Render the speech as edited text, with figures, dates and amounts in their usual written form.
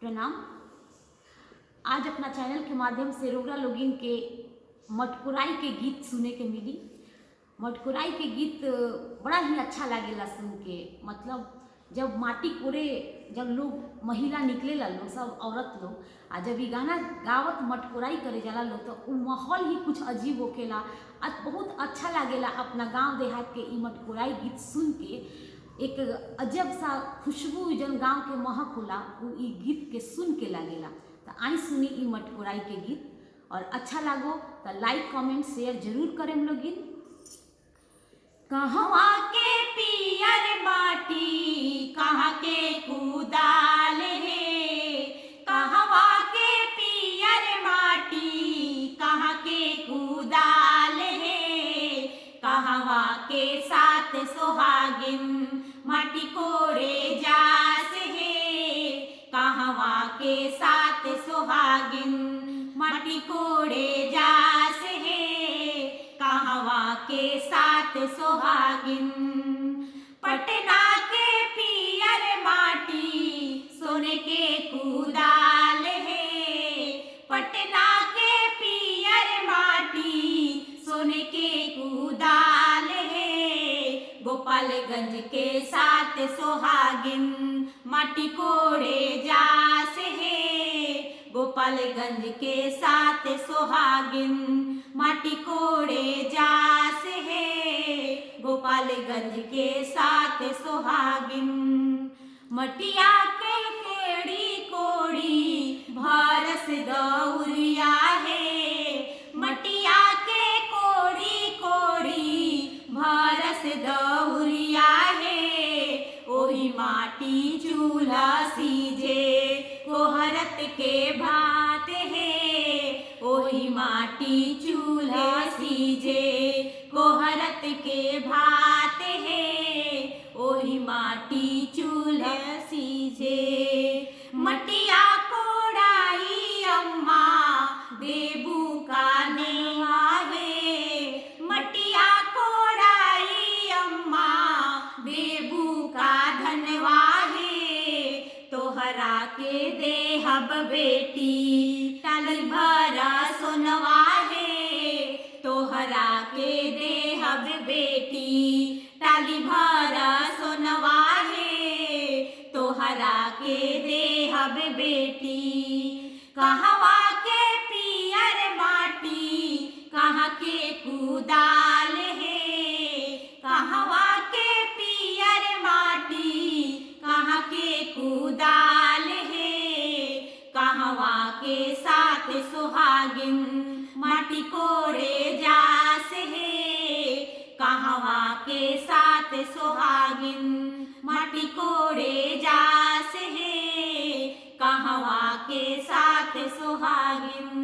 प्रणाम। आज अपना चैनल के माध्यम से रोगरा लोगिन के मटकुराई के गीत सुने के मिली। मटकुराई के गीत बड़ा ही अच्छा लागेला सुन के। मतलब जब माटी कोड़े जब लोग महिला निकलेला लोग सब औरत लोग आ जब ये गाना गावत मटकुराई करे जाला लोग तो वो माहौल ही कुछ अजीब होकेला। बहुत अच्छा लागेला अपना गांव देहात के ई मटकुराई गीत सुन के। एक अजब सा खुशबू जन गांव के महक होला वो ई गीत के सुन के लागेला। तो आई सुनी ई मटकुराई के गीत और अच्छा लागो तो लाइक कमेंट शेयर जरूर करें लोगिन। कहवा के पियर माटी कहाँ के कुदाल है, कहवा के पियर माटी कहाँ के कुदाल है, कहवा के साथ सुहागिन माटी कोड़े जास है, कहवा के साथ सुहागिन माटी कोड़े जास है, कहवा के साथ सुहागिन। पटना के पियर माटी सोने के कुदाल है, पटना के पियर माटी सोने के कुदाल है, गोपालगंज के साथ सुहागिन माटी कोड़े जास है, गोपालगंज के साथ सुहागिन माटी कोड़े जास है, गोपालगंज के साथ सुहागिन। मटिया के केड़ी कोड़ी भरस दौरिया है, मटिया के कोड़ी कोड़ी भरस दौरिया है, ओही माटी चूल्हा सीझे कोहरत के भात है, ओही माटी चूल्हा सीझे कोहरत के भात है, ओही माटी चूल्हा सीझे। मटिया कोड़ाई अम्मा देबू का नेवा है, मटिया कोड़ाई अम्मा देबू का धनवा है, तोहरा के देहब बेटी टाली भरा सोनवा है, तोहरा के देहब बेटी टाली भरा सोनवा है, तोहरा के देहब बेटी। कहवा के पियर माटी कहाँ के कुदाल है, कहवा के पियर माटी कहाँ के कुदाल है, कहवा के साथ सुहागिन माटी कोड़े जास है, कहवा के साथ सुहागिन माटी कोड़े जास है, कहवा के साथ सुहागिन।